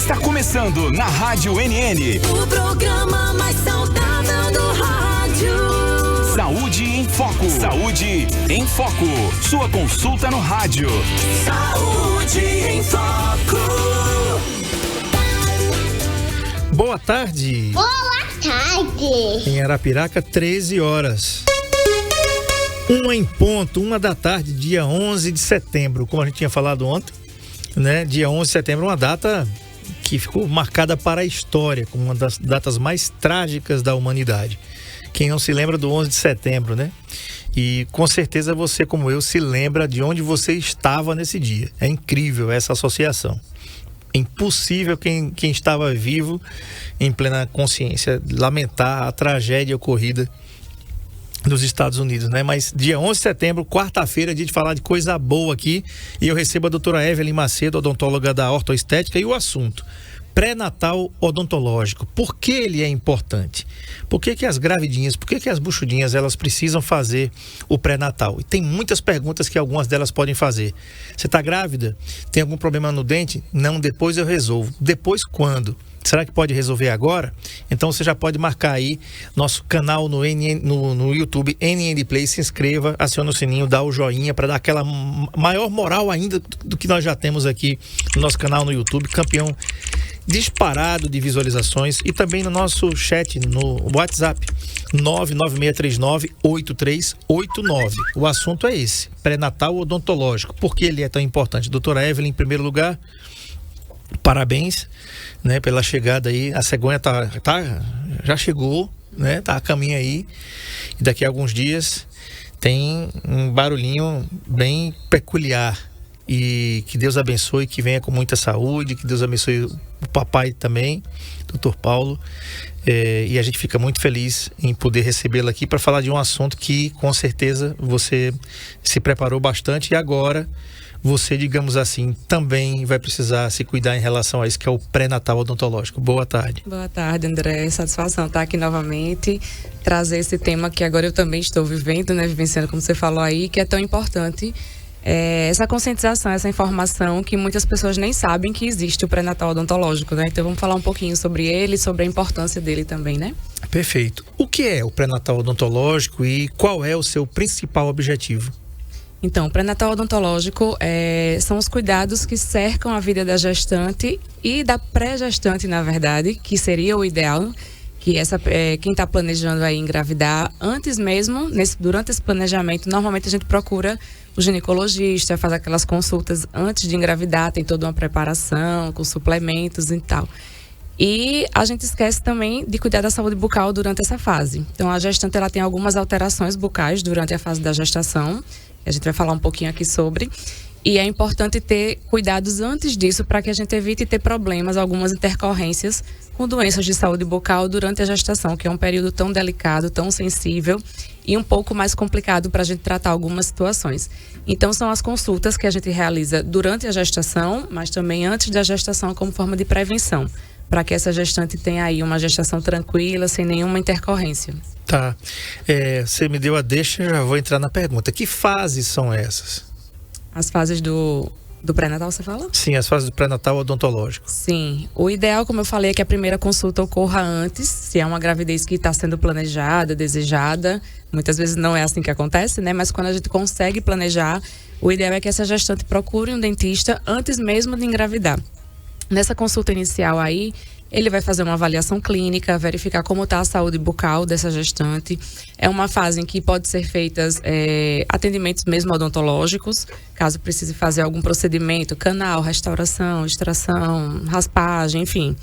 Está começando na Rádio NN. O programa mais saudável do rádio. Saúde em Foco. Saúde em Foco. Sua consulta no rádio. Saúde em Foco. Boa tarde. Boa tarde. Em Arapiraca, 13 horas. 1 em ponto, 1 da tarde, dia 11 de setembro, como a gente tinha falado ontem, né? Dia 11 de setembro, uma data que ficou marcada para a história, como uma das datas mais trágicas da humanidade. Quem não se lembra do 11 de setembro, né? E com certeza você, como eu, se lembra de onde você estava nesse dia. É incrível essa associação. É impossível quem estava vivo, em plena consciência, lamentar a tragédia ocorrida nos Estados Unidos, né? Mas dia 11 de setembro, quarta-feira, dia de falar de coisa boa aqui, e eu recebo a doutora Evelyn Macedo, odontóloga da Ortoestética, e o assunto: pré-natal odontológico. Por que ele é importante? Por que as gravidinhas, por que as buchudinhas, elas precisam fazer o pré-natal? E tem muitas perguntas que algumas delas podem fazer. Você está grávida? Tem algum problema no dente? Não, depois eu resolvo. Depois quando? Será que pode resolver agora? Então você já pode marcar aí nosso canal no YouTube, NN Play, se inscreva, aciona o sininho, dá o joinha para dar aquela maior moral ainda do que nós já temos aqui no nosso canal no YouTube, campeão disparado de visualizações, e também no nosso chat no WhatsApp 996398389. O assunto é esse: pré-natal odontológico. Por que ele é tão importante? Doutora Evelyn, em primeiro lugar, parabéns, né, pela chegada aí. A cegonha já chegou, né, tá a caminho aí, e daqui a alguns dias tem um barulhinho bem peculiar. E que Deus abençoe, que venha com muita saúde, que Deus abençoe o papai também, Dr. Paulo, e a gente fica muito feliz em poder recebê-la aqui para falar de um assunto que com certeza você se preparou bastante, e agora você, digamos assim, também vai precisar se cuidar em relação a isso, que é o pré-natal odontológico. Boa tarde. Boa tarde, André. Satisfação estar aqui novamente, trazer esse tema que agora eu também estou vivendo, né, vivenciando, como você falou aí, que é tão importante. Essa conscientização, essa informação que muitas pessoas nem sabem que existe o pré-natal odontológico, né? Então vamos falar um pouquinho sobre ele, sobre a importância dele também, né? Perfeito. O que é o pré-natal odontológico e qual é o seu principal objetivo? Então, o pré-natal odontológico são os cuidados que cercam a vida da gestante e da pré-gestante, na verdade, que seria o ideal, que quem está planejando aí engravidar, antes mesmo, durante esse planejamento, normalmente a gente procura o ginecologista, faz aquelas consultas antes de engravidar, tem toda uma preparação com suplementos e tal. E a gente esquece também de cuidar da saúde bucal durante essa fase. Então, a gestante ela tem algumas alterações bucais durante a fase da gestação, a gente vai falar um pouquinho aqui sobre. E é importante ter cuidados antes disso para que a gente evite ter problemas, algumas intercorrências com doenças de saúde bucal durante a gestação, que é um período tão delicado, tão sensível e um pouco mais complicado para a gente tratar algumas situações. Então, são as consultas que a gente realiza durante a gestação, mas também antes da gestação como forma de prevenção, para que essa gestante tenha aí uma gestação tranquila, sem nenhuma intercorrência. Tá. Você me deu a deixa, já vou entrar na pergunta. Que fases são essas? As fases do pré-natal, você fala? Sim, as fases do pré-natal odontológico. Sim. O ideal, como eu falei, é que a primeira consulta ocorra antes, se é uma gravidez que está sendo planejada, desejada. Muitas vezes não é assim que acontece, né? Mas quando a gente consegue planejar, o ideal é que essa gestante procure um dentista antes mesmo de engravidar. Nessa consulta inicial aí, ele vai fazer uma avaliação clínica, verificar como está a saúde bucal dessa gestante. É uma fase em que pode ser feitas atendimentos mesmo odontológicos, caso precise fazer algum procedimento, canal, restauração, extração, raspagem, enfim.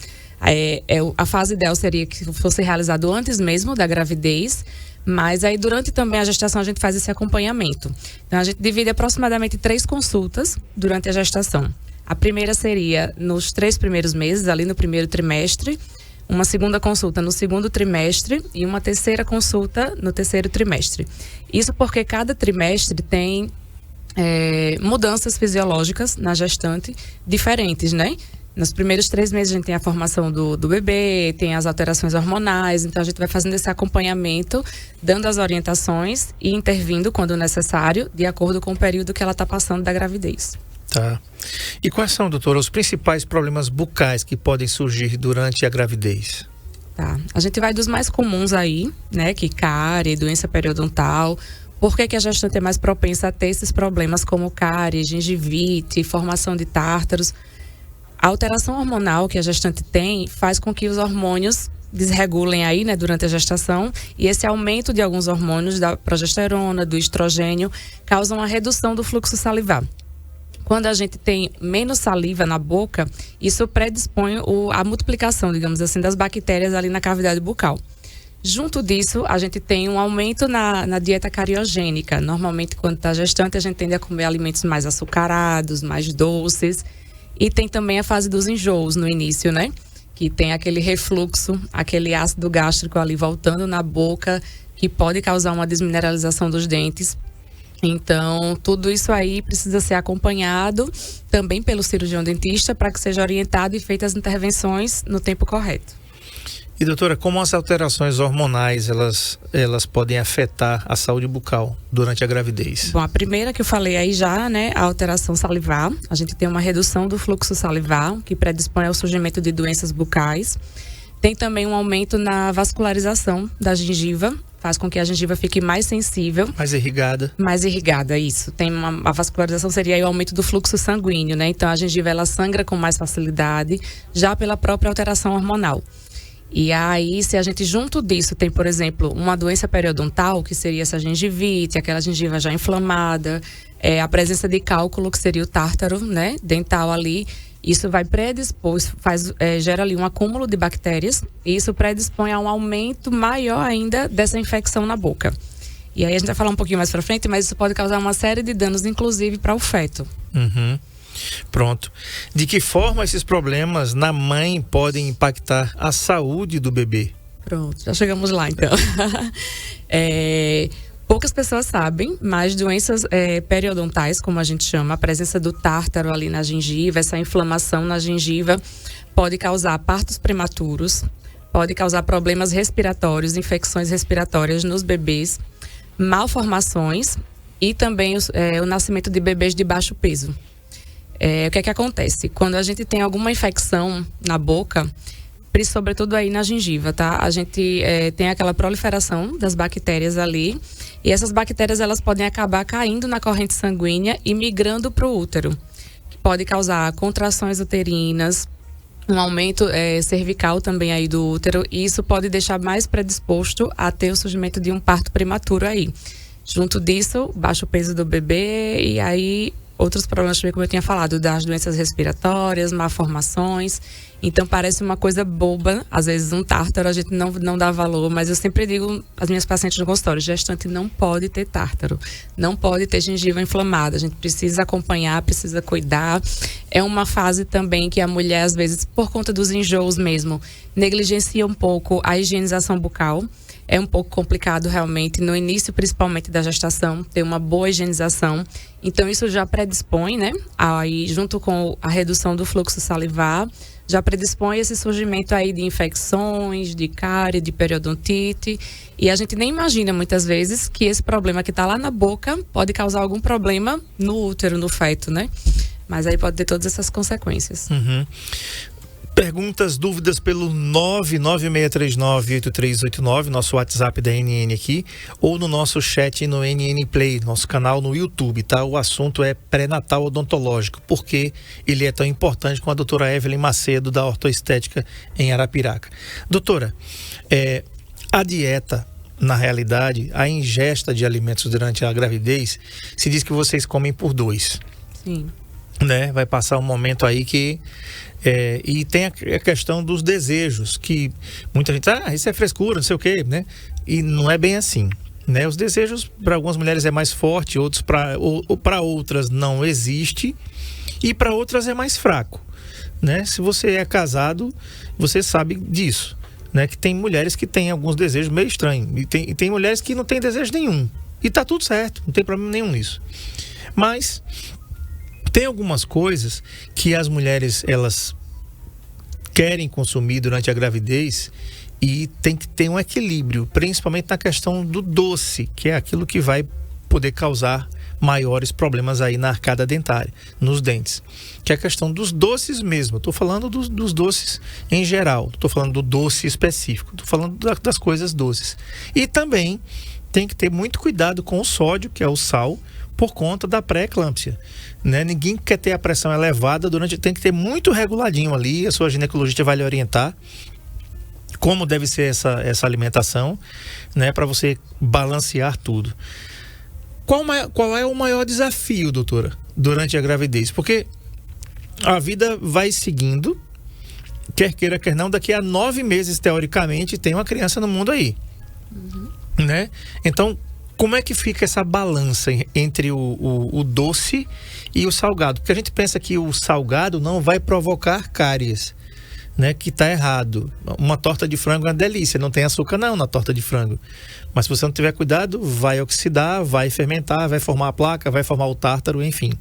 A fase ideal seria que fosse realizado antes mesmo da gravidez, mas aí durante também a gestação a gente faz esse acompanhamento. Então a gente divide aproximadamente 3 consultas durante a gestação. A primeira seria nos 3 primeiros meses, ali no primeiro trimestre, uma segunda consulta no segundo trimestre e uma terceira consulta no terceiro trimestre. Isso porque cada trimestre tem mudanças fisiológicas na gestante diferentes, né? Nos primeiros 3 meses a gente tem a formação do bebê, tem as alterações hormonais, então a gente vai fazendo esse acompanhamento, dando as orientações e intervindo quando necessário, de acordo com o período que ela está passando da gravidez. Tá. E quais são, doutora, os principais problemas bucais que podem surgir durante a gravidez? Tá. A gente vai dos mais comuns aí, né? Que cárie, doença periodontal. Por que a gestante é mais propensa a ter esses problemas como cárie, gengivite, formação de tártaros? A alteração hormonal que a gestante tem faz com que os hormônios desregulem aí, né, durante a gestação, e esse aumento de alguns hormônios, da progesterona, do estrogênio, causam uma redução do fluxo salivar. Quando a gente tem menos saliva na boca, isso predispõe a multiplicação, digamos assim, das bactérias ali na cavidade bucal. Junto disso, a gente tem um aumento na dieta cariogênica. Normalmente, quando está gestante, a gente tende a comer alimentos mais açucarados, mais doces. E tem também a fase dos enjoos no início, né? Que tem aquele refluxo, aquele ácido gástrico ali voltando na boca, que pode causar uma desmineralização dos dentes. Então, tudo isso aí precisa ser acompanhado também pelo cirurgião dentista para que seja orientado e feitas as intervenções no tempo correto. E doutora, como as alterações hormonais elas podem afetar a saúde bucal durante a gravidez? Bom, a primeira que eu falei aí já, né, a alteração salivar. A gente tem uma redução do fluxo salivar, que predispõe ao surgimento de doenças bucais. Tem também um aumento na vascularização da gengiva, faz com que a gengiva fique mais sensível. Mais irrigada. Mais irrigada, isso. A vascularização seria aí o aumento do fluxo sanguíneo, né? Então a gengiva ela sangra com mais facilidade, já pela própria alteração hormonal. E aí, se a gente junto disso tem, por exemplo, uma doença periodontal, que seria essa gengivite, aquela gengiva já inflamada, a presença de cálculo, que seria o tártaro, né, dental ali, isso vai predispor, gera ali um acúmulo de bactérias, e isso predispõe a um aumento maior ainda dessa infecção na boca. E aí a gente vai falar um pouquinho mais pra frente, mas isso pode causar uma série de danos, inclusive para o feto. Uhum. Pronto. De que forma esses problemas na mãe podem impactar a saúde do bebê? Pronto, já chegamos lá então. Poucas pessoas sabem, mas doenças periodontais, como a gente chama, a presença do tártaro ali na gengiva, essa inflamação na gengiva, pode causar partos prematuros, pode causar problemas respiratórios, infecções respiratórias nos bebês, malformações e também o nascimento de bebês de baixo peso. O que é que acontece? Quando a gente tem alguma infecção na boca, sobretudo aí na gengiva, tá? A gente tem aquela proliferação das bactérias ali, e essas bactérias elas podem acabar caindo na corrente sanguínea e migrando para o útero, que pode causar contrações uterinas, um aumento cervical também aí do útero, e isso pode deixar mais predisposto a ter o surgimento de um parto prematuro aí. Junto disso, baixo peso do bebê e aí outros problemas também, como eu tinha falado, das doenças respiratórias, malformações. Então parece uma coisa boba, às vezes um tártaro a gente não dá valor, mas eu sempre digo às minhas pacientes no consultório, gestante não pode ter tártaro, não pode ter gengiva inflamada, a gente precisa acompanhar, precisa cuidar. É uma fase também que a mulher, às vezes, por conta dos enjoos mesmo, negligencia um pouco a higienização bucal. É um pouco complicado realmente, no início principalmente da gestação, ter uma boa higienização. Então isso já predispõe, né? Aí, junto com a redução do fluxo salivar, já predispõe esse surgimento aí de infecções, de cárie, de periodontite. E a gente nem imagina muitas vezes que esse problema que está lá na boca pode causar algum problema no útero, no feto, né? Mas aí pode ter todas essas consequências. Uhum. Perguntas, dúvidas pelo 996398389, nosso WhatsApp da NN aqui, ou no nosso chat no NN Play, nosso canal no YouTube, tá? O assunto é pré-natal odontológico, porque ele é tão importante com a doutora Evelyn Macedo, da Ortoestética em Arapiraca. Doutora, a dieta, na realidade, a ingesta de alimentos durante a gravidez, se diz que vocês comem por 2. Sim. Né? Vai passar um momento aí que... e tem a questão dos desejos, que muita gente isso é frescura, não sei o quê, né? E não é bem assim, né? Os desejos para algumas mulheres é mais forte, outros para outras não existe, e para outras é mais fraco, né? Se você é casado, você sabe disso, né? Que tem mulheres que têm alguns desejos meio estranhos, e tem mulheres que não têm desejo nenhum, e tá tudo certo, não tem problema nenhum nisso. Mas tem algumas coisas que as mulheres, elas querem consumir durante a gravidez e tem que ter um equilíbrio, principalmente na questão do doce, que é aquilo que vai poder causar maiores problemas aí na arcada dentária, nos dentes. Que é a questão dos doces mesmo. Estou falando dos doces em geral. Estou falando do doce específico. Estou falando das coisas doces. E também tem que ter muito cuidado com o sódio, que é o sal, por conta da pré-eclâmpsia, né? Ninguém quer ter a pressão elevada tem que ter muito reguladinho ali. A sua ginecologista vai lhe orientar como deve ser essa alimentação, né? Para você balancear tudo. Qual é o maior desafio, doutora, durante a gravidez? Porque a vida vai seguindo, quer queira, quer não, daqui a 9 meses, teoricamente, tem uma criança no mundo aí. Né? Então, como é que fica essa balança entre o doce e o salgado? Porque a gente pensa que o salgado não vai provocar cáries, né? Que está errado. Uma torta de frango é uma delícia, não tem açúcar não na torta de frango. Mas se você não tiver cuidado, vai oxidar, vai fermentar, vai formar a placa, vai formar o tártaro, enfim.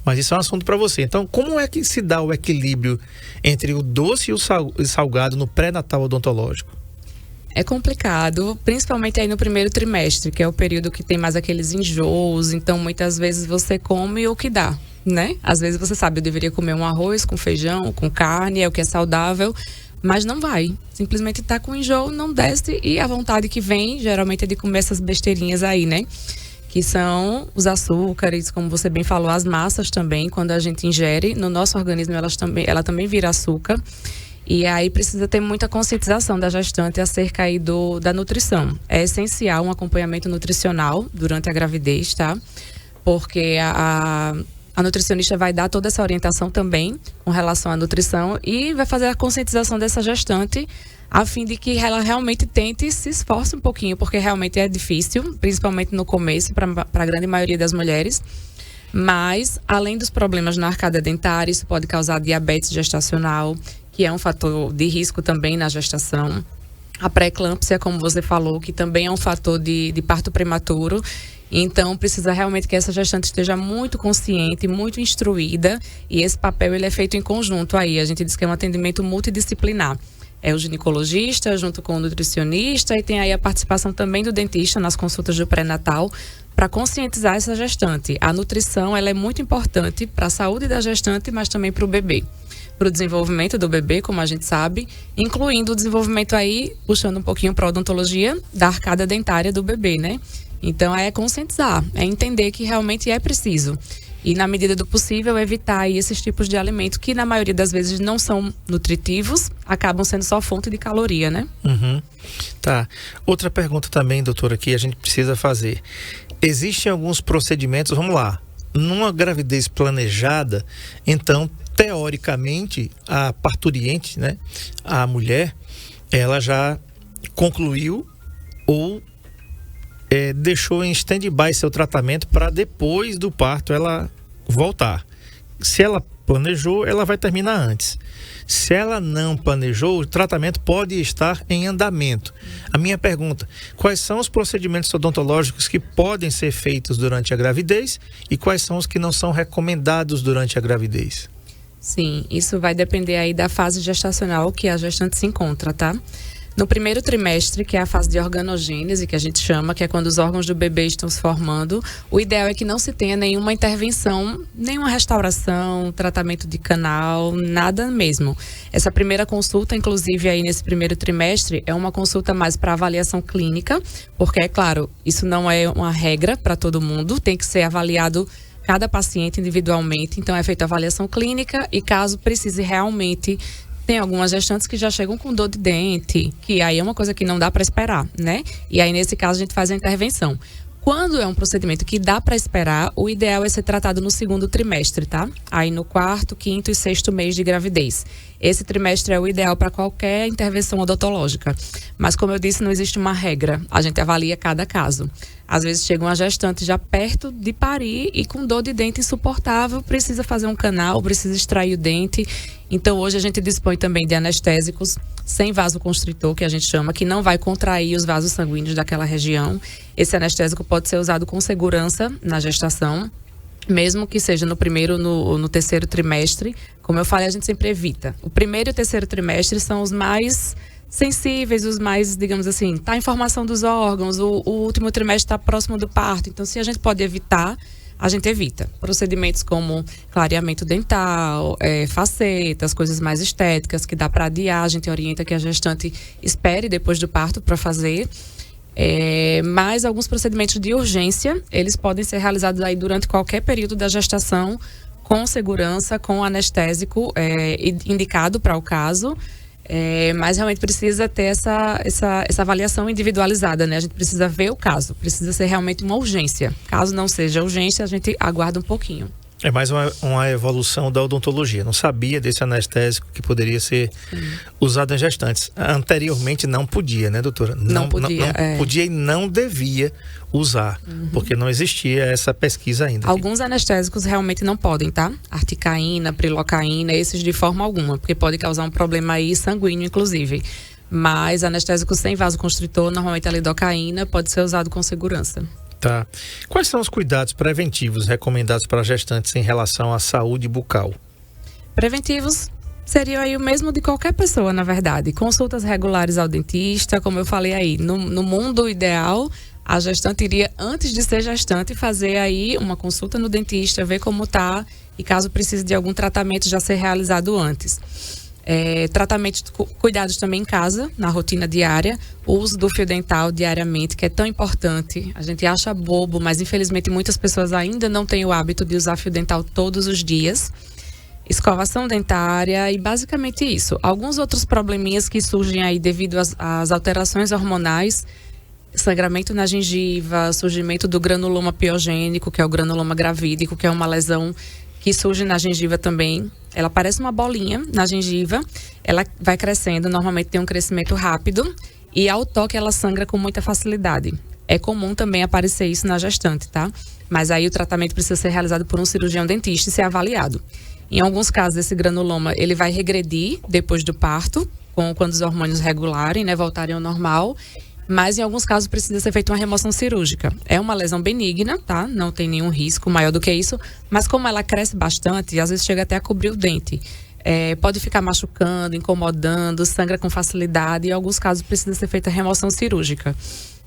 Mas isso é um assunto para você. Então, como é que se dá o equilíbrio entre o doce e o salgado no pré-natal odontológico? É complicado, principalmente aí no primeiro trimestre, que é o período que tem mais aqueles enjoos. Então, muitas vezes você come o que dá, né? Às vezes você sabe, eu deveria comer um arroz com feijão, com carne, é o que é saudável, mas não vai. Simplesmente tá com enjoo, não desce, e a vontade que vem, geralmente, é de comer essas besteirinhas aí, né? Que são os açúcares, como você bem falou, as massas também, quando a gente ingere, no nosso organismo ela também vira açúcar. E aí precisa ter muita conscientização da gestante acerca aí da nutrição. É essencial um acompanhamento nutricional durante a gravidez, tá? Porque a nutricionista vai dar toda essa orientação também com relação à nutrição e vai fazer a conscientização dessa gestante a fim de que ela realmente tente e se esforce um pouquinho, porque realmente é difícil, principalmente no começo, para a grande maioria das mulheres. Mas, além dos problemas na arcada dentária, isso pode causar diabetes gestacional, que é um fator de risco também na gestação. A pré-eclâmpsia, como você falou, que também é um fator de parto prematuro. Então, precisa realmente que essa gestante esteja muito consciente, muito instruída. E esse papel ele é feito em conjunto aí. A gente diz que é um atendimento multidisciplinar. É o ginecologista junto com o nutricionista e tem aí a participação também do dentista nas consultas do pré-natal para conscientizar essa gestante. A nutrição ela é muito importante para a saúde da gestante, mas também para o bebê. Para o desenvolvimento do bebê, como a gente sabe, incluindo o desenvolvimento aí, puxando um pouquinho para a odontologia, da arcada dentária do bebê, né? Então é conscientizar, é entender que realmente é preciso. E na medida do possível, evitar aí esses tipos de alimentos que na maioria das vezes não são nutritivos, acabam sendo só fonte de caloria, né? Tá. Outra pergunta também, doutora, que a gente precisa fazer. Existem alguns procedimentos, vamos lá, numa gravidez planejada, então teoricamente, a parturiente, né, a mulher, ela já concluiu ou deixou em stand-by seu tratamento para depois do parto ela voltar. Se ela planejou, ela vai terminar antes. Se ela não planejou, o tratamento pode estar em andamento. A minha pergunta, quais são os procedimentos odontológicos que podem ser feitos durante a gravidez e quais são os que não são recomendados durante a gravidez? Sim, isso vai depender aí da fase gestacional que a gestante se encontra, tá? No primeiro trimestre, que é a fase de organogênese, que a gente chama, que é quando os órgãos do bebê estão se formando, o ideal é que não se tenha nenhuma intervenção, nenhuma restauração, tratamento de canal, nada mesmo. Essa primeira consulta, inclusive aí nesse primeiro trimestre, é uma consulta mais para avaliação clínica, porque, é claro, isso não é uma regra para todo mundo, tem que ser avaliado cada paciente individualmente, então é feita a avaliação clínica e caso precise realmente, tem algumas gestantes que já chegam com dor de dente, que aí é uma coisa que não dá para esperar, né? E aí nesse caso a gente faz a intervenção. Quando é um procedimento que dá para esperar, o ideal é ser tratado no segundo trimestre, tá? Aí no 4º, 5º e 6º mês de gravidez. Esse trimestre é o ideal para qualquer intervenção odontológica. Mas como eu disse, não existe uma regra. A gente avalia cada caso. Às vezes chega uma gestante já perto de parir e com dor de dente insuportável, precisa fazer um canal, precisa extrair o dente. Então hoje a gente dispõe também de anestésicos sem vasoconstritor, que a gente chama, que não vai contrair os vasos sanguíneos daquela região. Esse anestésico pode ser usado com segurança na gestação, mesmo que seja no primeiro ou no terceiro trimestre. Como eu falei, a gente sempre evita. O primeiro e o terceiro trimestre são os mais sensíveis, os mais, digamos assim, tá em formação dos órgãos, o último trimestre está próximo do parto. Então, se a gente pode evitar, a gente evita. Procedimentos como clareamento dental, facetas, coisas mais estéticas que dá para adiar, a gente orienta que a gestante espere depois do parto para fazer. Mas alguns procedimentos de urgência, eles podem ser realizados aí durante qualquer período da gestação, com segurança, com anestésico indicado para o caso. Mas realmente precisa ter essa avaliação individualizada, né? A gente precisa ver o caso, precisa ser realmente uma urgência. Caso não seja urgência, a gente aguarda um pouquinho. É mais uma evolução da odontologia. Não sabia desse anestésico que poderia ser usado em gestantes. Anteriormente não podia, né, doutora? Não podia. Não podia e não devia usar, porque não existia essa pesquisa ainda. Alguns anestésicos realmente não podem, tá? Articaína, prilocaína, esses de forma alguma, porque pode causar um problema aí sanguíneo, inclusive. Mas anestésico sem vasoconstritor, normalmente a lidocaína, pode ser usado com segurança. Tá. Quais são os cuidados preventivos recomendados para gestantes em relação à saúde bucal? Preventivos seriam aí o mesmo de qualquer pessoa, na verdade. Consultas regulares ao dentista, como eu falei aí, no mundo ideal, a gestante iria, antes de ser gestante, fazer aí uma consulta no dentista, ver como tá e caso precise de algum tratamento já ser realizado antes. Tratamentos, cuidados também em casa, na rotina diária, o uso do fio dental diariamente, que é tão importante. A gente acha bobo, mas infelizmente muitas pessoas ainda não têm o hábito de usar fio dental todos os dias. Escovação dentária e basicamente isso. Alguns outros probleminhas que surgem aí devido às alterações hormonais, sangramento na gengiva, surgimento do granuloma piogênico, que é o granuloma gravídico, que é uma lesão que surge na gengiva também. Ela parece uma bolinha na gengiva, ela vai crescendo, normalmente tem um crescimento rápido e ao toque ela sangra com muita facilidade. É comum também aparecer isso na gestante, tá? Mas aí o tratamento precisa ser realizado por um cirurgião dentista e ser avaliado. Em alguns casos, esse granuloma, ele vai regredir depois do parto, quando os hormônios regularem, né, voltarem ao normal. Mas em alguns casos precisa ser feita uma remoção cirúrgica. É uma lesão benigna, tá? Não tem nenhum risco maior do que isso. Mas como ela cresce bastante, às vezes chega até a cobrir o dente. Pode ficar machucando, incomodando, sangra com facilidade. E em alguns casos precisa ser feita remoção cirúrgica.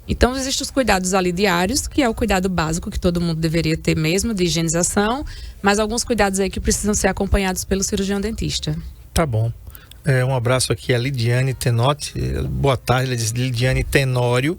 Então existem os cuidados ali diários, que é o cuidado básico que todo mundo deveria ter mesmo, de higienização. Mas alguns cuidados aí que precisam ser acompanhados pelo cirurgião dentista. Tá bom. Um abraço aqui a Lidiane Tenotti. Boa tarde, ela diz Lidiane Tenório,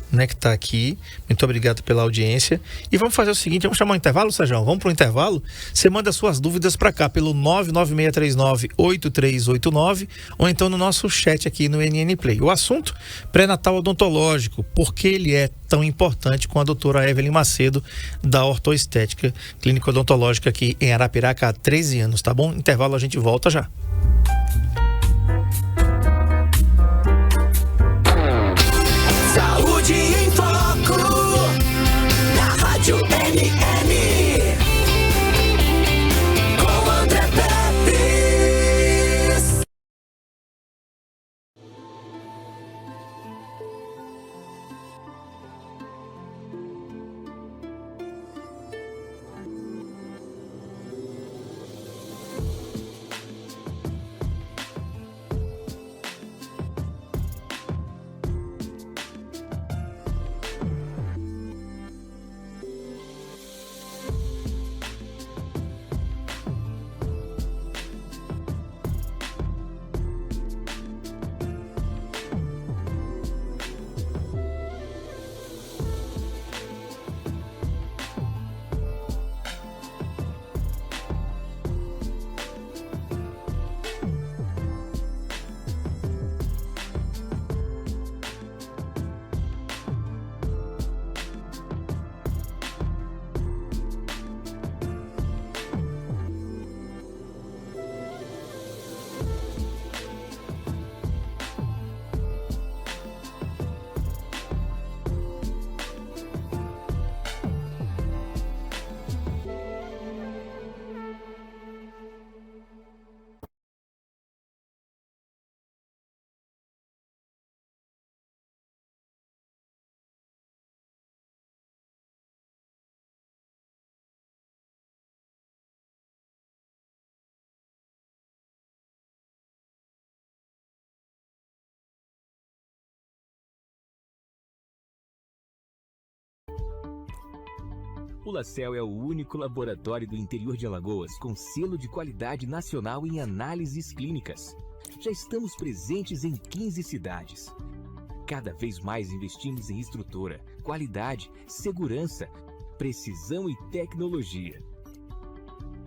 né, que está aqui. Muito obrigado pela audiência. E vamos fazer o seguinte, vamos chamar um intervalo, Sérgio? Vamos para o intervalo? Você manda suas dúvidas para cá pelo 99639-8389 ou então no nosso chat aqui no NN Play. O assunto, pré-natal odontológico, por que ele é tão importante, com a doutora Evelyn Macedo, da Ortoestética Clínica Odontológica aqui em Arapiraca há 13 anos, tá bom? Intervalo, a gente volta já. Saúde em Foco, na Rádio NN, com André Pepes. O LaCell é o único laboratório do interior de Alagoas com selo de qualidade nacional em análises clínicas. Já estamos presentes em 15 cidades. Cada vez mais investimos em estrutura, qualidade, segurança, precisão e tecnologia.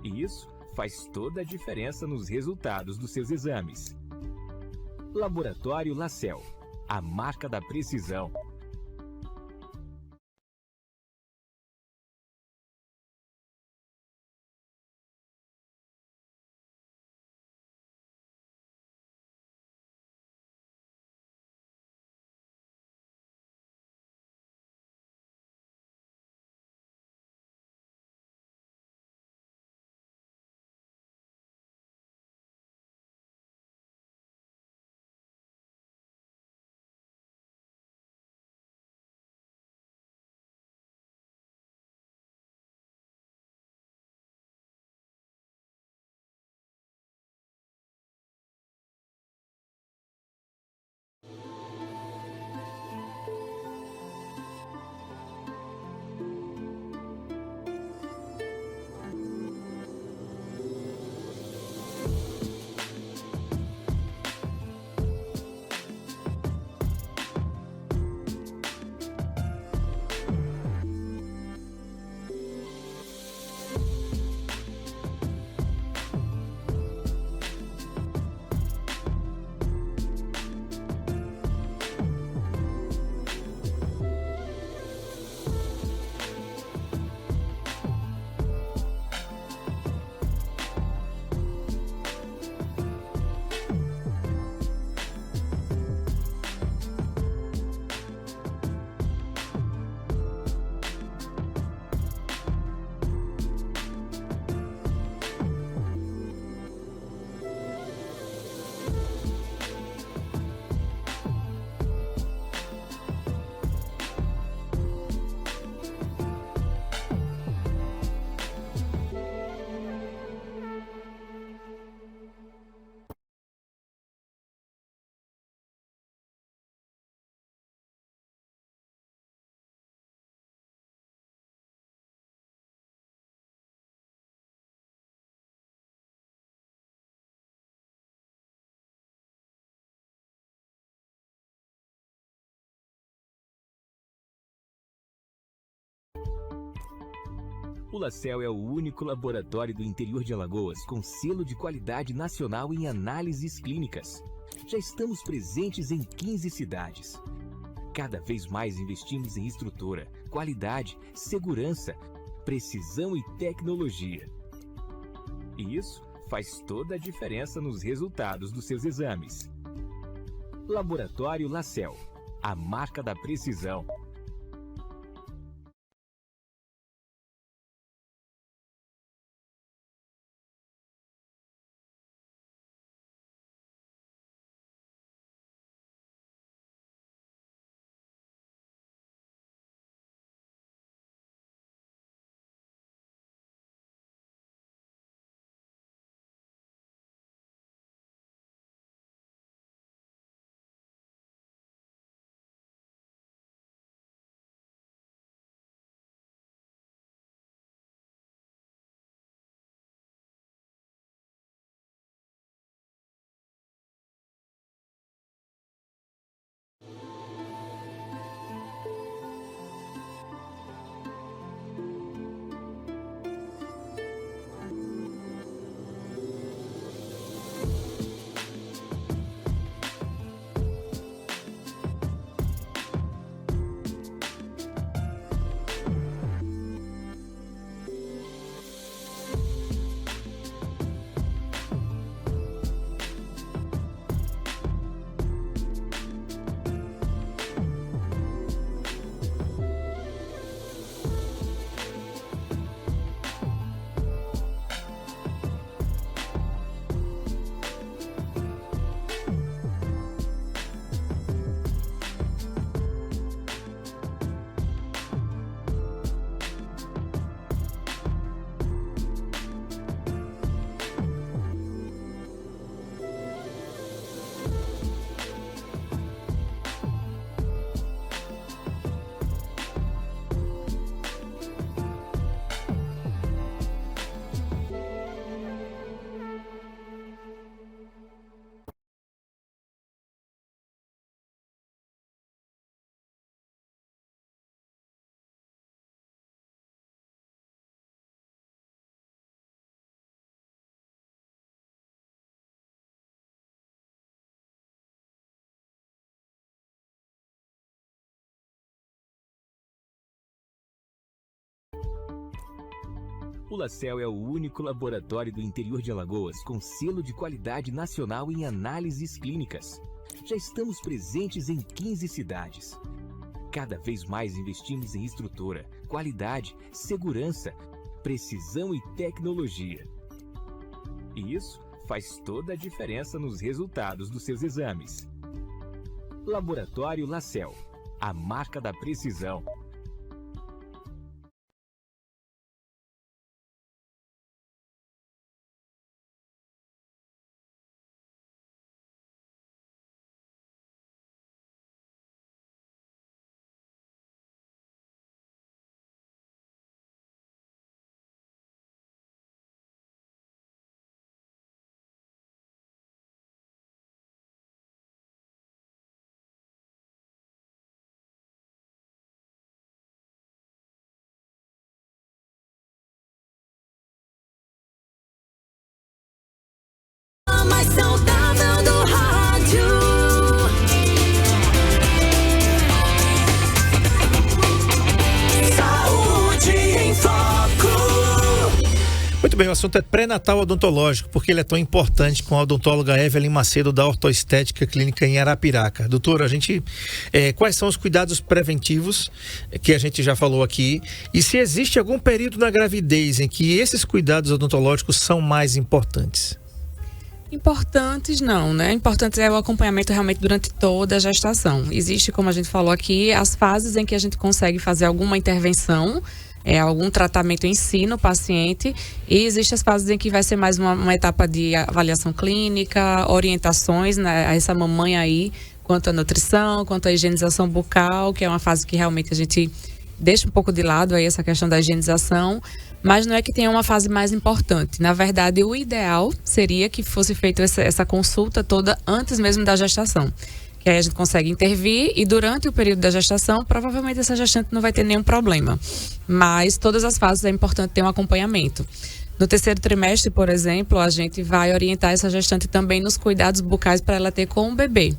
E isso faz toda a diferença nos resultados dos seus exames. Laboratório LaCell, a marca da precisão. O LaCell é o único laboratório do interior de Alagoas com selo de qualidade nacional em análises clínicas. Já estamos presentes em 15 cidades. Cada vez mais investimos em estrutura, qualidade, segurança, precisão e tecnologia. E isso faz toda a diferença nos resultados dos seus exames. Laboratório LaCell, a marca da precisão. O LaCell é o único laboratório do interior de Alagoas com selo de qualidade nacional em análises clínicas. Já estamos presentes em 15 cidades. Cada vez mais investimos em estrutura, qualidade, segurança, precisão e tecnologia. E isso faz toda a diferença nos resultados dos seus exames. Laboratório LaCell, a marca da precisão. Mais saudável do rádio. Saúde em Foco. Muito bem, o assunto é pré-natal odontológico, porque ele é tão importante, com a odontóloga Evelyn Macedo, da Ortoestética Clínica em Arapiraca. Doutora, quais são os cuidados preventivos que a gente já falou aqui, e se existe algum período na gravidez em que esses cuidados odontológicos são mais importantes? Importantes não, né? Importante é o acompanhamento realmente durante toda a gestação. Existe, como a gente falou aqui, as fases em que a gente consegue fazer alguma intervenção, algum tratamento em si no paciente, e existem as fases em que vai ser mais uma etapa de avaliação clínica, orientações, né, a essa mamãe aí, quanto à nutrição, quanto à higienização bucal, que é uma fase que realmente a gente deixa um pouco de lado aí essa questão da higienização, mas não é que tenha uma fase mais importante. Na verdade, o ideal seria que fosse feita essa consulta toda antes mesmo da gestação. Que aí a gente consegue intervir e durante o período da gestação, provavelmente essa gestante não vai ter nenhum problema. Mas todas as fases é importante ter um acompanhamento. No terceiro trimestre, por exemplo, a gente vai orientar essa gestante também nos cuidados bucais para ela ter com o bebê.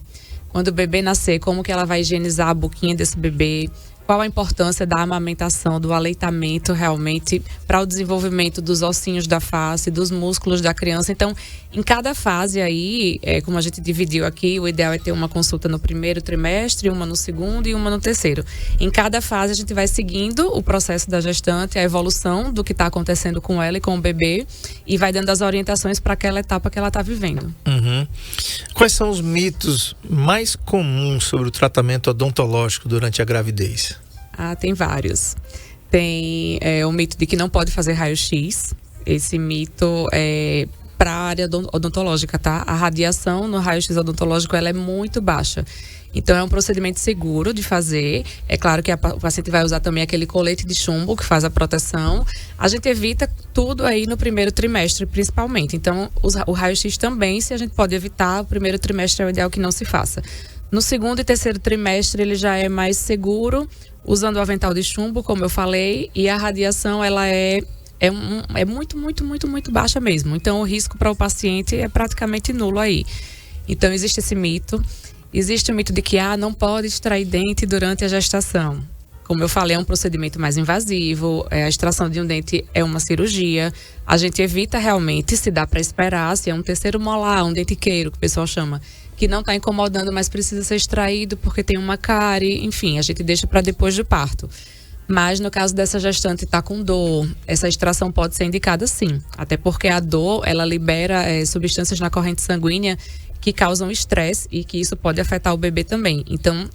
Quando o bebê nascer, como que ela vai higienizar a boquinha desse bebê, qual a importância da amamentação, do aleitamento realmente para o desenvolvimento dos ossinhos da face, dos músculos da criança. Então, em cada fase aí, como a gente dividiu aqui, o ideal é ter uma consulta no primeiro trimestre, uma no segundo e uma no terceiro. Em cada fase a gente vai seguindo o processo da gestante, a evolução do que está acontecendo com ela e com o bebê, e vai dando as orientações para aquela etapa que ela está vivendo. Uhum. Quais são os mitos mais comuns sobre o tratamento odontológico durante a gravidez? Tem vários. Tem o mito de que não pode fazer raio-x. Esse mito é para a área odontológica, tá? A radiação no raio-x odontológico ela é muito baixa. Então é um procedimento seguro de fazer. É claro que o paciente vai usar também aquele colete de chumbo que faz a proteção. A gente evita tudo aí no primeiro trimestre, principalmente. Então o raio-x também, se a gente pode evitar, o primeiro trimestre é o ideal que não se faça. No segundo e terceiro trimestre ele já é mais seguro, usando o avental de chumbo, como eu falei, e a radiação ela é muito baixa mesmo. Então o risco para o paciente é praticamente nulo aí. Então existe esse mito. Existe o mito de que não pode extrair dente durante a gestação. Como eu falei, é um procedimento mais invasivo, a extração de um dente é uma cirurgia. A gente evita realmente, se dá para esperar, se é um terceiro molar, um dentiqueiro, que o pessoal chama, que não está incomodando, mas precisa ser extraído porque tem uma cárie, enfim, a gente deixa para depois do parto. Mas no caso dessa gestante estar com dor, essa extração pode ser indicada sim, até porque a dor, ela libera substâncias na corrente sanguínea que causam estresse e que isso pode afetar o bebê também. Então,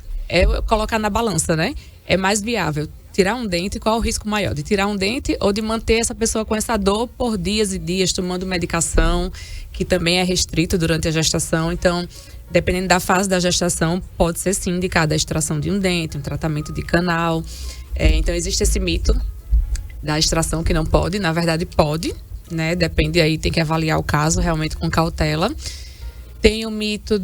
colocar na balança, né? É mais viável tirar um dente, qual é o risco maior? De tirar um dente ou de manter essa pessoa com essa dor por dias e dias, tomando medicação, que também é restrito durante a gestação. Então, dependendo da fase da gestação, pode ser sim indicada a extração de um dente, um tratamento de canal. Então, existe esse mito da extração que não pode, na verdade pode, né? Depende aí, tem que avaliar o caso realmente com cautela. Tem o mito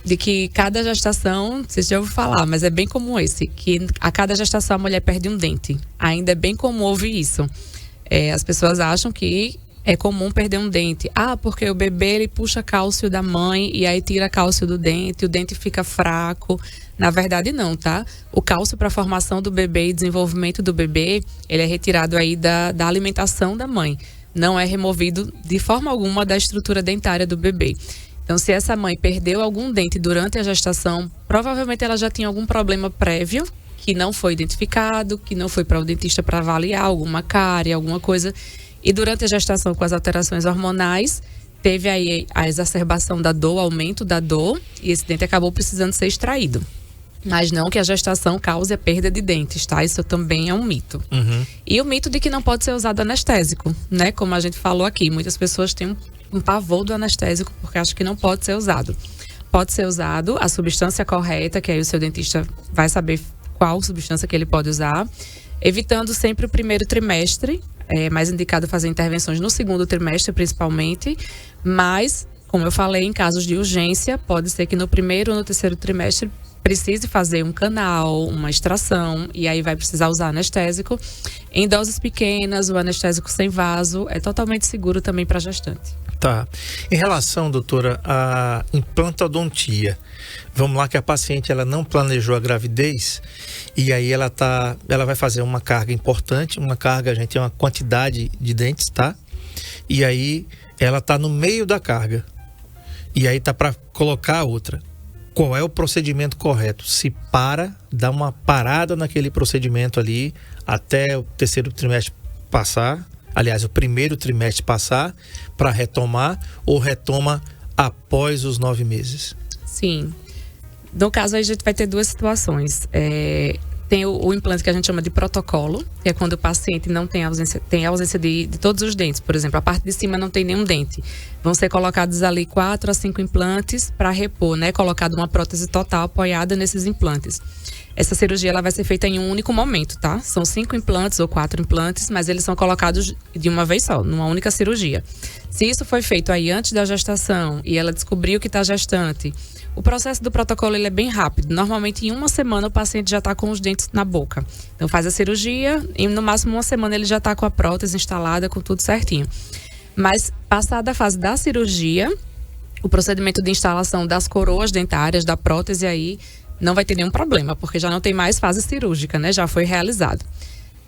de que cada gestação, vocês já ouviram falar, mas é bem comum esse, que a cada gestação a mulher perde um dente. Ainda é bem comum ouvir isso. As pessoas acham que é comum perder um dente. Porque o bebê ele puxa cálcio da mãe e aí tira cálcio do dente, o dente fica fraco. Na verdade não, tá? O cálcio para a formação do bebê e desenvolvimento do bebê, ele é retirado aí da alimentação da mãe. Não é removido de forma alguma da estrutura dentária do bebê. Então, se essa mãe perdeu algum dente durante a gestação, provavelmente ela já tinha algum problema prévio que não foi identificado, que não foi para o dentista para avaliar alguma cárie, alguma coisa. E durante a gestação, com as alterações hormonais, teve aí a exacerbação da dor, o aumento da dor, e esse dente acabou precisando ser extraído. Mas não que a gestação cause a perda de dentes, tá? Isso também é um mito. E o mito de que não pode ser usado anestésico, né? Como a gente falou aqui, muitas pessoas têm um pavor do anestésico porque acham que não pode ser usado. Pode ser usado a substância correta, que aí o seu dentista vai saber qual substância que ele pode usar, evitando sempre o primeiro trimestre. É mais indicado fazer intervenções no segundo trimestre, principalmente, mas, como eu falei, em casos de urgência, pode ser que no primeiro ou no terceiro trimestre precise fazer um canal, uma extração, e aí vai precisar usar anestésico. Em doses pequenas, o anestésico sem vaso é totalmente seguro também para gestante. Tá. Em relação, doutora, à implantodontia, vamos lá que a paciente ela não planejou a gravidez e aí ela vai fazer uma carga importante, a gente tem uma quantidade de dentes, tá? E aí ela tá no meio da carga e aí tá para colocar a outra. Qual é o procedimento correto? Se dá uma parada naquele procedimento ali até o terceiro trimestre passar, aliás, o primeiro trimestre passar, para retomar, ou retoma após os 9 meses? Sim. No caso, aí a gente vai ter duas situações. Tem o implante que a gente chama de protocolo, que é quando o paciente não tem ausência de todos os dentes. Por exemplo, a parte de cima não tem nenhum dente. Vão ser colocados ali 4 a 5 implantes para repor, né? Colocado uma prótese total apoiada nesses implantes. Essa cirurgia ela vai ser feita em um único momento, tá? São 5 implantes ou 4 implantes, mas eles são colocados de uma vez só, numa única cirurgia. Se isso foi feito aí antes da gestação e ela descobriu que está gestante, o processo do protocolo ele é bem rápido. Normalmente em uma semana o paciente já está com os dentes na boca. Então faz a cirurgia e no máximo uma semana ele já está com a prótese instalada, com tudo certinho. Mas passada a fase da cirurgia, o procedimento de instalação das coroas dentárias, da prótese aí, não vai ter nenhum problema, porque já não tem mais fase cirúrgica, né? Já foi realizado.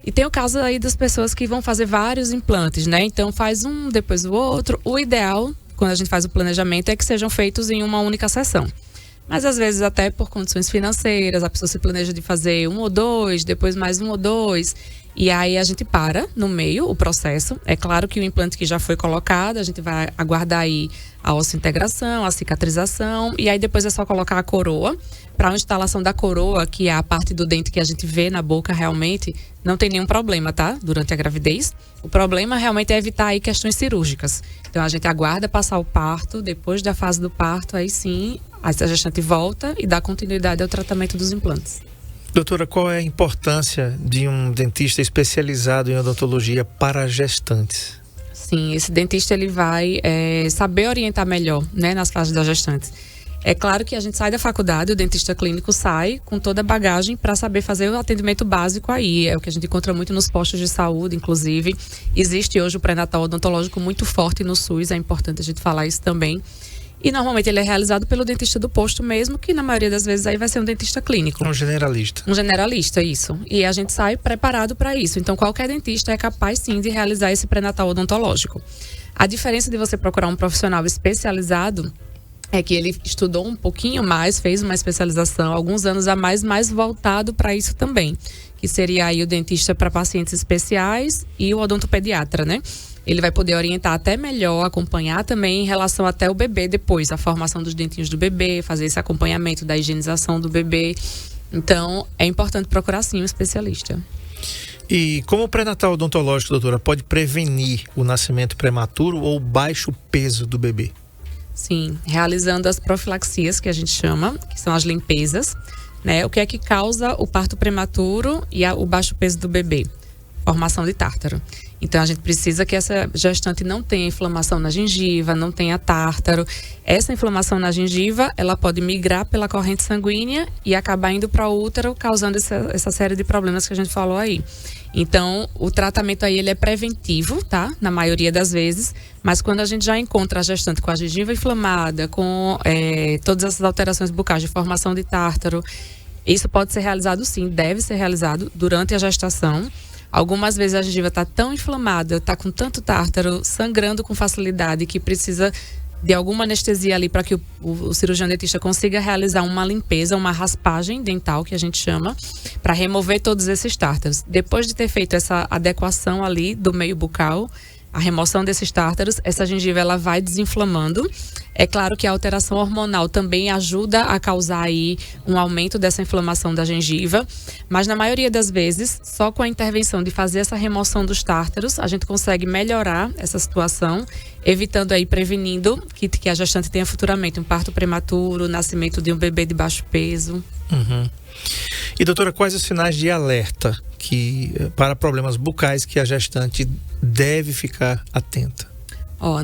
E tem o caso aí das pessoas que vão fazer vários implantes, né? Então faz um, depois o outro. O ideal, quando a gente faz o planejamento, é que sejam feitos em uma única sessão. Mas às vezes até por condições financeiras, a pessoa se planeja de fazer 1 ou 2, depois mais 1 ou 2. E aí a gente para no meio o processo. É claro que o implante que já foi colocado, a gente vai aguardar aí a osseointegração, a cicatrização. E aí depois é só colocar a coroa. Para a instalação da coroa, que é a parte do dente que a gente vê na boca realmente, não tem nenhum problema, tá? Durante a gravidez. O problema realmente é evitar aí questões cirúrgicas. Então a gente aguarda passar o parto, depois da fase do parto, aí sim, a gestante volta e dá continuidade ao tratamento dos implantes. Doutora, qual é a importância de um dentista especializado em odontologia para gestantes? Sim, esse dentista ele vai saber orientar melhor, né, nas fases da gestante. É claro que a gente sai da faculdade, o dentista clínico sai com toda a bagagem para saber fazer o atendimento básico aí. É o que a gente encontra muito nos postos de saúde, inclusive. Existe hoje o pré-natal odontológico muito forte no SUS, é importante a gente falar isso também. E normalmente ele é realizado pelo dentista do posto mesmo, que na maioria das vezes aí vai ser um dentista clínico. Um generalista. Um generalista, isso. E a gente sai preparado para isso. Então qualquer dentista é capaz sim de realizar esse pré-natal odontológico. A diferença de você procurar um profissional especializado é que ele estudou um pouquinho mais, fez uma especialização, alguns anos a mais voltado para isso também. Que seria aí o dentista para pacientes especiais e o odontopediatra, né? Ele vai poder orientar até melhor, acompanhar também em relação até o bebê depois, a formação dos dentinhos do bebê, fazer esse acompanhamento da higienização do bebê. Então, é importante procurar sim um especialista. E como o pré-natal odontológico, doutora, pode prevenir o nascimento prematuro ou baixo peso do bebê? Sim, realizando as profilaxias, que a gente chama, que são as limpezas, né? O que é que causa o parto prematuro e o baixo peso do bebê? formação de tártaro. Então, a gente precisa que essa gestante não tenha inflamação na gengiva, não tenha tártaro. Essa inflamação na gengiva, ela pode migrar pela corrente sanguínea e acabar indo para o útero, causando essa série de problemas que a gente falou aí. Então, o tratamento aí, ele é preventivo, tá? Na maioria das vezes. Mas quando a gente já encontra a gestante com a gengiva inflamada, com todas essas alterações bucais de formação de tártaro, isso pode ser realizado sim, deve ser realizado durante a gestação. Algumas vezes a gengiva está tão inflamada, está com tanto tártaro, sangrando com facilidade, que precisa de alguma anestesia ali para que o cirurgião dentista consiga realizar uma limpeza, uma raspagem dental, que a gente chama, para remover todos esses tártaros. Depois de ter feito essa adequação ali do meio bucal, a remoção desses tártaros, essa gengiva ela vai desinflamando. É claro que a alteração hormonal também ajuda a causar aí um aumento dessa inflamação da gengiva, mas na maioria das vezes, só com a intervenção de fazer essa remoção dos tártaros, a gente consegue melhorar essa situação, evitando aí, prevenindo que a gestante tenha futuramente um parto prematuro, nascimento de um bebê de baixo peso. Uhum. E doutora, quais os sinais de alerta para problemas bucais que a gestante deve ficar atenta?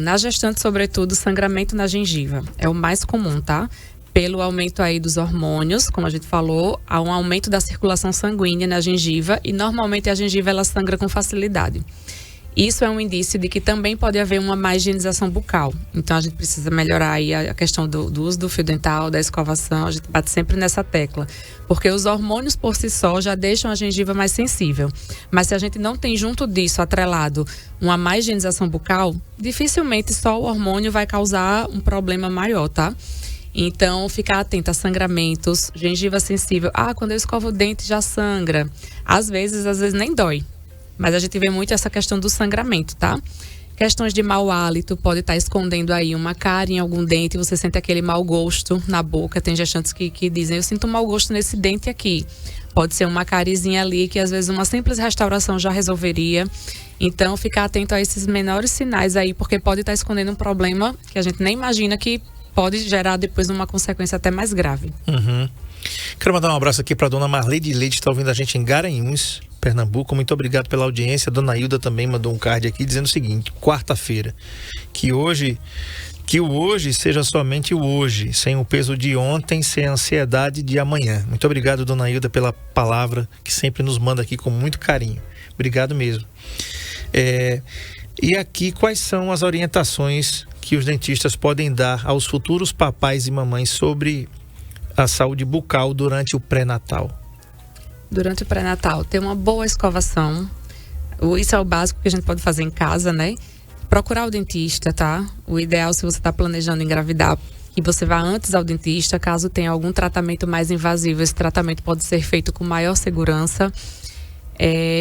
Na gestante, sobretudo, sangramento na gengiva é o mais comum, tá? Pelo aumento aí dos hormônios, como a gente falou, há um aumento da circulação sanguínea na gengiva e normalmente a gengiva ela sangra com facilidade. Isso é um indício de que também pode haver uma má higienização bucal. Então, a gente precisa melhorar aí a questão do uso do fio dental, da escovação. A gente bate sempre nessa tecla. Porque os hormônios por si só já deixam a gengiva mais sensível. Mas se a gente não tem junto disso, atrelado, uma má higienização bucal, dificilmente só o hormônio vai causar um problema maior, tá? Então, ficar atento a sangramentos, gengiva sensível. Quando eu escovo o dente já sangra. Às vezes nem dói. Mas a gente vê muito essa questão do sangramento, tá? Questões de mau hálito, pode estar escondendo aí uma cárie em algum dente, você sente aquele mau gosto na boca. Tem gestantes que dizem, eu sinto um mau gosto nesse dente aqui. Pode ser uma cáriezinha ali, que às vezes uma simples restauração já resolveria. Então, ficar atento a esses menores sinais aí, porque pode estar escondendo um problema que a gente nem imagina que pode gerar depois uma consequência até mais grave. Uhum. Quero mandar um abraço aqui para a dona Marleide Leite, que está ouvindo a gente em Garanhuns, Pernambuco. Muito obrigado pela audiência. A dona Hilda também mandou um card aqui dizendo o seguinte: quarta-feira, que o hoje seja somente o hoje, sem o peso de ontem, sem a ansiedade de amanhã. Muito obrigado, dona Hilda, pela palavra que sempre nos manda aqui com muito carinho. Obrigado mesmo. E aqui, quais são as orientações que os dentistas podem dar aos futuros papais e mamães sobre a saúde bucal durante o pré-natal? Durante o pré-natal, ter uma boa escovação. Isso é o básico que a gente pode fazer em casa, né? Procurar o dentista, tá? O ideal, se você está planejando engravidar, que você vá antes ao dentista. Caso tenha algum tratamento mais invasivo, esse tratamento pode ser feito com maior segurança.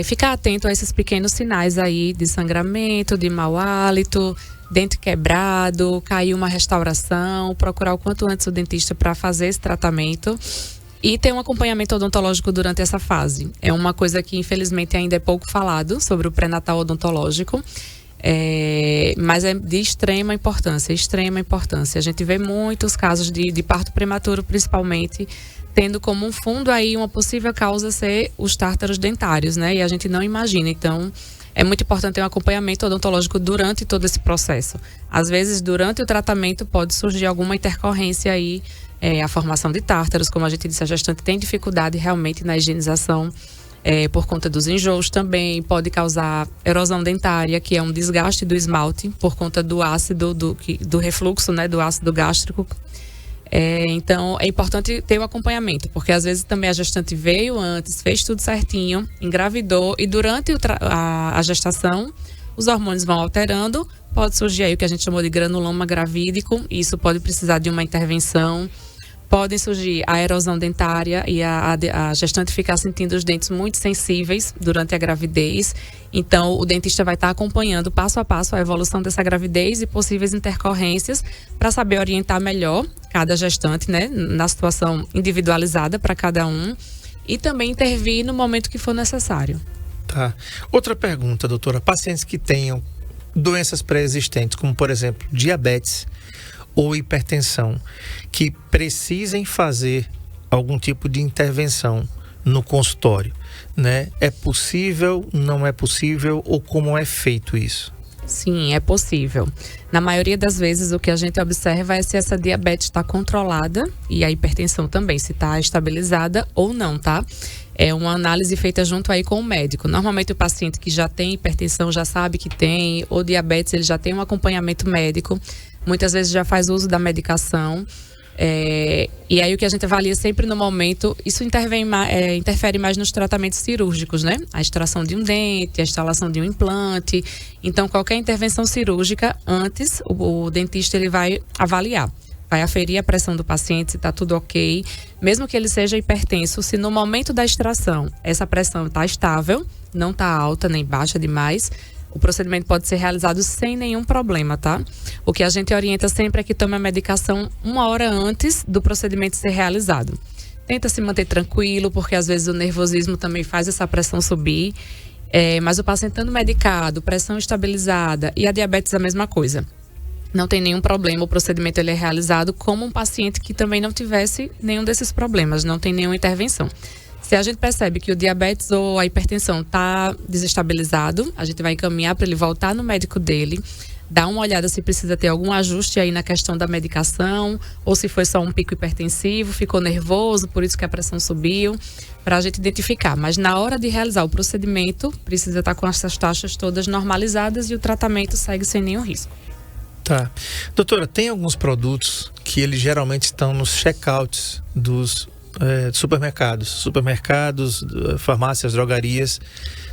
Ficar atento a esses pequenos sinais aí de sangramento, de mau hálito, dente quebrado, caiu uma restauração, procurar o quanto antes o dentista para fazer esse tratamento e ter um acompanhamento odontológico durante essa fase. É uma coisa que infelizmente ainda é pouco falado sobre o pré-natal odontológico, mas é de extrema importância. A gente vê muitos casos de parto prematuro, principalmente, tendo como um fundo aí uma possível causa ser os tártaros dentários, né? E a gente não imagina. Então, é muito importante ter um acompanhamento odontológico durante todo esse processo. Às vezes, durante o tratamento, pode surgir alguma intercorrência aí, a formação de tártaros. Como a gente disse, a gestante tem dificuldade realmente na higienização, por conta dos enjoos também. Pode causar erosão dentária, que é um desgaste do esmalte por conta do ácido, do refluxo, né, do ácido gástrico. Então, é importante ter o acompanhamento, porque às vezes também a gestante veio antes, fez tudo certinho, engravidou e durante a gestação os hormônios vão alterando, pode surgir aí o que a gente chamou de granuloma gravídico, e isso pode precisar de uma intervenção. Podem surgir a erosão dentária e a gestante ficar sentindo os dentes muito sensíveis durante a gravidez. Então, o dentista vai estar acompanhando passo a passo a evolução dessa gravidez e possíveis intercorrências para saber orientar melhor cada gestante, né, na situação individualizada para cada um, e também intervir no momento que for necessário. Tá. Outra pergunta, doutora. Pacientes que tenham doenças pré-existentes, como por exemplo diabetes ou hipertensão, que precisem fazer algum tipo de intervenção no consultório, né? É possível, não é possível, ou como é feito isso? Sim, é possível. Na maioria das vezes, o que a gente observa é se essa diabetes está controlada e a hipertensão também, se está estabilizada ou não, tá? É uma análise feita junto aí com o médico. Normalmente o paciente que já tem hipertensão já sabe que tem, ou diabetes, ele já tem um acompanhamento médico. Muitas vezes já faz uso da medicação. E aí o que a gente avalia sempre no momento, isso interfere mais nos tratamentos cirúrgicos, né? A extração de um dente, a instalação de um implante. Então, qualquer intervenção cirúrgica, antes o dentista ele vai avaliar. Vai aferir a pressão do paciente, se está tudo ok. Mesmo que ele seja hipertenso, se no momento da extração essa pressão está estável, não está alta nem baixa demais, o procedimento pode ser realizado sem nenhum problema, tá? O que a gente orienta sempre é que tome a medicação 1 hora antes do procedimento ser realizado. Tenta se manter tranquilo, porque às vezes o nervosismo também faz essa pressão subir. Mas o paciente estando medicado, pressão estabilizada e a diabetes a mesma coisa. Não tem nenhum problema, o procedimento ele é realizado como um paciente que também não tivesse nenhum desses problemas, não tem nenhuma intervenção. Se a gente percebe que o diabetes ou a hipertensão está desestabilizado, a gente vai encaminhar para ele voltar no médico dele, dar uma olhada se precisa ter algum ajuste aí na questão da medicação, ou se foi só um pico hipertensivo, ficou nervoso, por isso que a pressão subiu, para a gente identificar. Mas na hora de realizar o procedimento, precisa estar com essas taxas todas normalizadas e o tratamento segue sem nenhum risco. Tá. Doutora, tem alguns produtos que eles geralmente estão nos checkouts dos supermercados, farmácias, drogarias,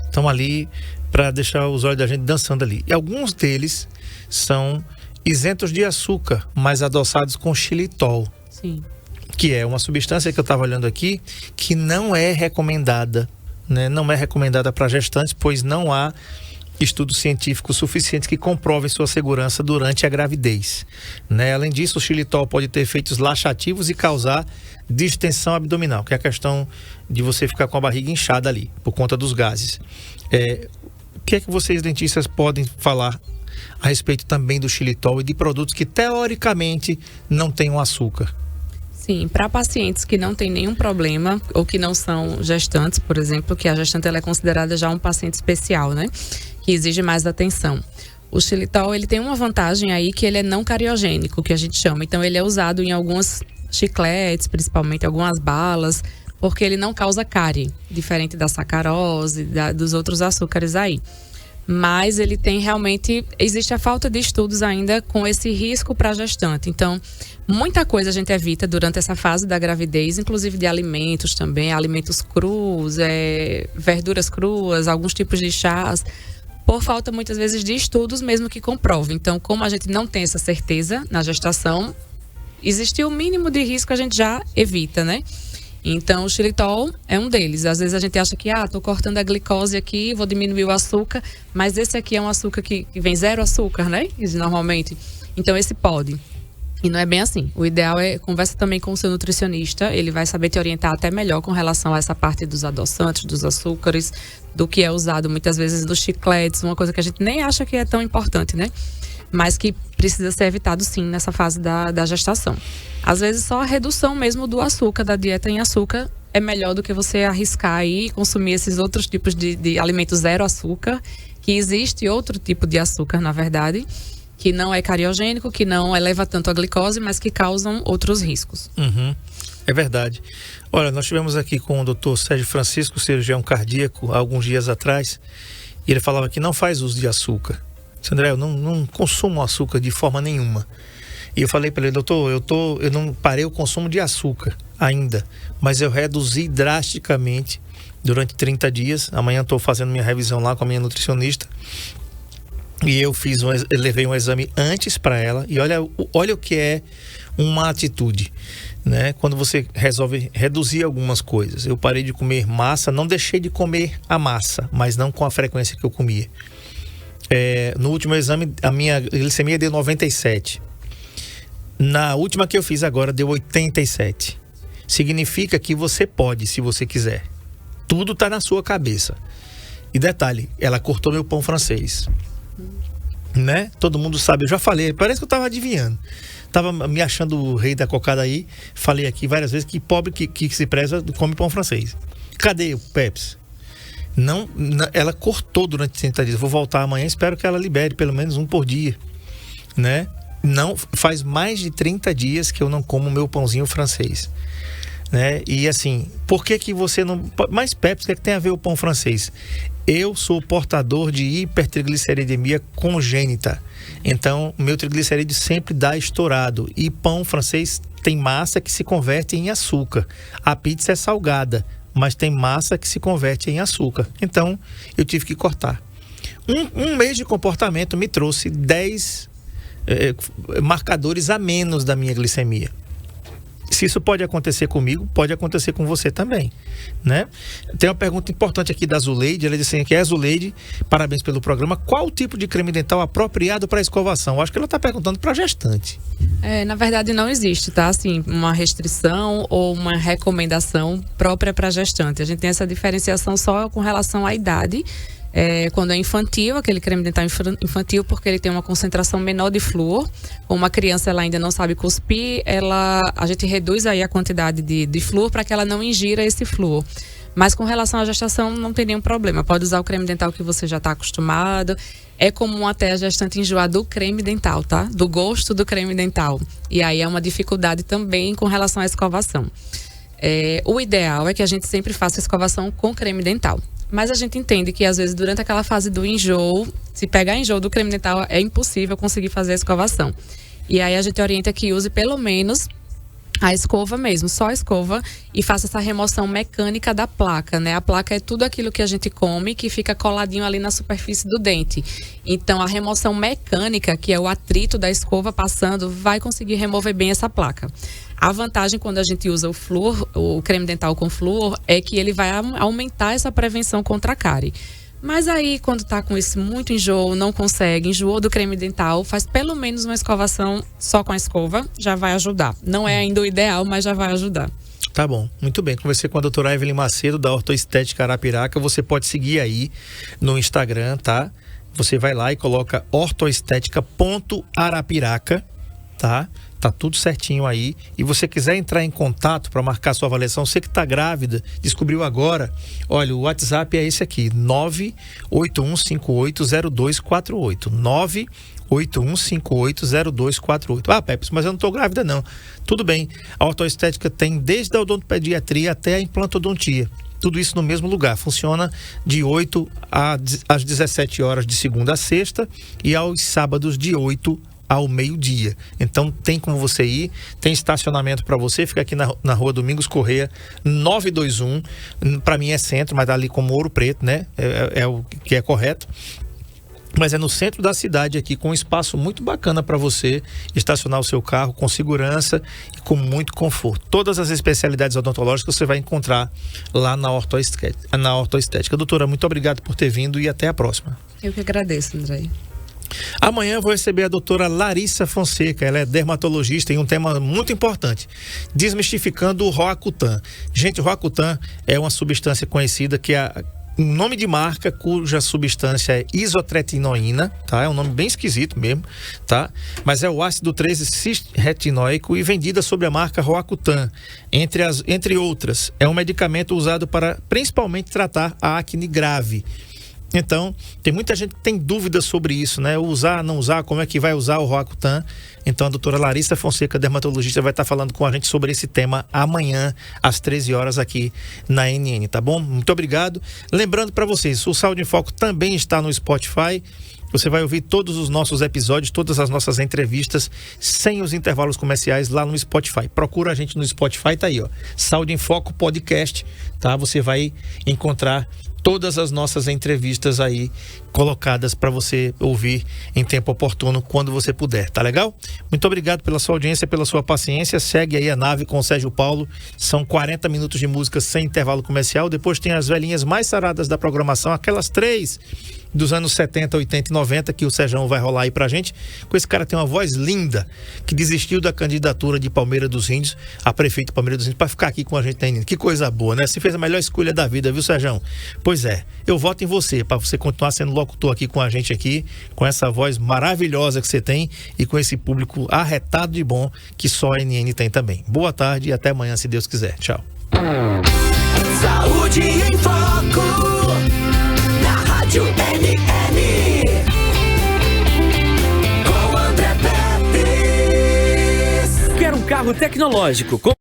estão ali para deixar os olhos da gente dançando ali. E alguns deles são isentos de açúcar, mas adoçados com xilitol. Sim. Que é uma substância que eu estava olhando aqui, que não é recomendada, né? Não é recomendada para gestantes, pois não há estudos científicos suficientes que comprovem sua segurança durante a gravidez, né? Além disso, o xilitol pode ter efeitos laxativos e causar distensão abdominal, que é a questão de você ficar com a barriga inchada ali, por conta dos gases. O que é que vocês, dentistas, podem falar a respeito também do xilitol e de produtos que, teoricamente, não tenham açúcar? Sim, para pacientes que não têm nenhum problema ou que não são gestantes, por exemplo, que a gestante ela é considerada já um paciente especial, né? Que exige mais atenção. O xilitol, ele tem uma vantagem aí que ele é não cariogênico, que a gente chama. Então, ele é usado em algumas chicletes, principalmente algumas balas, porque ele não causa cárie, diferente da sacarose, dos outros açúcares aí. Mas ele tem realmente, existe a falta de estudos ainda com esse risco para a gestante. Então, muita coisa a gente evita durante essa fase da gravidez, inclusive de alimentos também, alimentos crus, verduras cruas, alguns tipos de chás, por falta muitas vezes de estudos mesmo que comprovem. Então, como a gente não tem essa certeza na gestação, existe o mínimo de risco, a gente já evita, né? Então, o xilitol é um deles. Às vezes a gente acha que, tô cortando a glicose aqui, vou diminuir o açúcar, mas esse aqui é um açúcar que vem 0 açúcar, né? Normalmente. Então, esse pode. E não é bem assim. O ideal é conversa também com o seu nutricionista, ele vai saber te orientar até melhor com relação a essa parte dos adoçantes, dos açúcares, do que é usado muitas vezes dos chicletes, uma coisa que a gente nem acha que é tão importante, né? Mas que precisa ser evitado sim nessa fase da gestação. Às vezes só a redução mesmo do açúcar, da dieta em açúcar, é melhor do que você arriscar aí e consumir esses outros tipos de alimentos 0 açúcar, que existe outro tipo de açúcar, na verdade, que não é cariogênico, que não eleva tanto a glicose, mas que causam outros riscos. Uhum. É verdade. Olha, nós estivemos aqui com o Dr. Sérgio Francisco, cirurgião cardíaco, há alguns dias atrás, e ele falava que não faz uso de açúcar. André, eu não consumo açúcar de forma nenhuma. E eu falei para ele, doutor, eu não parei o consumo de açúcar ainda, mas eu reduzi drasticamente durante 30 dias. Amanhã estou fazendo minha revisão lá com a minha nutricionista. E eu levei um exame antes para ela. E olha o que é uma atitude, né? Quando você resolve reduzir algumas coisas. Eu parei de comer massa, não deixei de comer a massa, mas não com a frequência que eu comia. No último exame, a minha glicemia deu 97. Na última que eu fiz agora, deu 87. Significa que você pode, se você quiser. Tudo está na sua cabeça. E detalhe, ela cortou meu pão francês. Né? Todo mundo sabe, eu já falei, parece que eu estava adivinhando. Tava me achando o rei da cocada aí. Falei aqui várias vezes que pobre que se preza come pão francês. Cadê o Pepsi? Não, ela cortou durante 30 dias. Vou voltar amanhã, espero que ela libere pelo menos um por dia, né? Não, faz mais de 30 dias que eu não como meu pãozinho francês, né? E assim, por que você não... Mas Pepsi, o que tem a ver o pão francês? Eu sou portador de hipertrigliceridemia congênita. Então, meu triglicerídeo sempre dá estourado. E pão francês tem massa que se converte em açúcar. A pizza é salgada, mas tem massa que se converte em açúcar. Então, eu tive que cortar. Um mês de comportamento me trouxe 10 marcadores a menos da minha glicemia. Se isso pode acontecer comigo, pode acontecer com você também, né? Tem uma pergunta importante aqui da Zuleide. Ela disse que é Zuleide, parabéns pelo programa. Qual o tipo de creme dental apropriado para escovação? Acho que ela está perguntando para gestante. Na verdade não existe, tá? Assim, uma restrição ou uma recomendação própria para gestante. A gente tem essa diferenciação só com relação à idade. Quando é infantil, aquele creme dental infantil, porque ele tem uma concentração menor de flúor. Como uma criança ela ainda não sabe cuspir, a gente reduz aí a quantidade de flúor para que ela não ingira esse flúor. Mas com relação à gestação, não tem nenhum problema. Pode usar o creme dental que você já está acostumado. É comum até a gestante enjoar do creme dental, tá? Do gosto do creme dental. E aí é uma dificuldade também com relação à escovação. O ideal é que a gente sempre faça a escovação com creme dental. Mas a gente entende que, às vezes, durante aquela fase do enjoo, se pegar enjoo do creme dental, é impossível conseguir fazer a escovação. E aí a gente orienta que use pelo menos a escova mesmo, só a escova, e faça essa remoção mecânica da placa, né? A placa é tudo aquilo que a gente come que fica coladinho ali na superfície do dente. Então, a remoção mecânica, que é o atrito da escova passando, vai conseguir remover bem essa placa. A vantagem quando a gente usa o flúor, o creme dental com flúor, é que ele vai aumentar essa prevenção contra a cárie. Mas aí, quando tá com esse muito enjoo, não consegue, enjoou do creme dental, faz pelo menos uma escovação só com a escova, já vai ajudar. Não é ainda o ideal, mas já vai ajudar. Tá bom, muito bem. Conversei com a doutora Evelyn Macedo, da Ortoestética Arapiraca. Você pode seguir aí no Instagram, tá? Você vai lá e coloca ortoestética.arapiraca, tá? Tá tudo certinho aí. E você quiser entrar em contato para marcar sua avaliação, você que está grávida, descobriu agora, olha, o WhatsApp é esse aqui, 981580248. 981580248. Ah, Pepe, mas eu não estou grávida não. Tudo bem, a ortoestética tem desde a odontopediatria até a implantodontia. Tudo isso no mesmo lugar. Funciona de 8 às 17 horas de segunda a sexta e aos sábados de 8 ao meio-dia. Então tem como você ir, tem estacionamento para você, fica aqui na rua Domingos Corrêa 921, para mim é centro, mas ali como Ouro Preto, né? É o que é correto. Mas é no centro da cidade aqui, com um espaço muito bacana para você estacionar o seu carro com segurança e com muito conforto. Todas as especialidades odontológicas você vai encontrar lá na Ortoestética. Doutora, muito obrigado por ter vindo e até a próxima. Eu que agradeço, André. Amanhã eu vou receber a doutora Larissa Fonseca. Ela é dermatologista em um tema muito importante, desmistificando o Roacutan. Gente, o Roacutan é uma substância conhecida que é um nome de marca cuja substância é isotretinoína, tá? É um nome bem esquisito mesmo, tá? Mas é o ácido 13-cis-retinóico e vendida sob a marca Roacutan, entre outras. É um medicamento usado para principalmente tratar a acne grave. Então, tem muita gente que tem dúvidas sobre isso, né? Usar, não usar, como é que vai usar o Roacutan. Então, a doutora Larissa Fonseca, dermatologista, vai estar falando com a gente sobre esse tema amanhã, às 13 horas, aqui na NN, tá bom? Muito obrigado. Lembrando para vocês, o Saúde em Foco também está no Spotify. Você vai ouvir todos os nossos episódios, todas as nossas entrevistas, sem os intervalos comerciais lá no Spotify. Procura a gente no Spotify, tá aí, ó. Saúde em Foco Podcast, tá? Você vai encontrar todas as nossas entrevistas aí colocadas para você ouvir em tempo oportuno, quando você puder, tá legal? Muito obrigado pela sua audiência, pela sua paciência. Segue aí a nave com o Sérgio Paulo. São 40 minutos de música sem intervalo comercial. Depois tem as velhinhas mais saradas da programação, aquelas 3 dos anos 70, 80 e 90, que o Sérgio vai rolar aí pra gente. Com esse cara tem uma voz linda, que desistiu da candidatura de Palmeira dos Índios, a prefeito de Palmeira dos Índios, pra ficar aqui com a gente, né? Que coisa boa, né? Você fez a melhor escolha da vida, viu, Sérgio? Pois é, eu voto em você, pra você continuar sendo locutor aqui com a gente aqui, com essa voz maravilhosa que você tem e com esse público arretado de bom que só a NN tem também. Boa tarde e até amanhã, se Deus quiser. Tchau. Saúde em Foco, na Rádio NN, com André Pepe. Quer um carro tecnológico com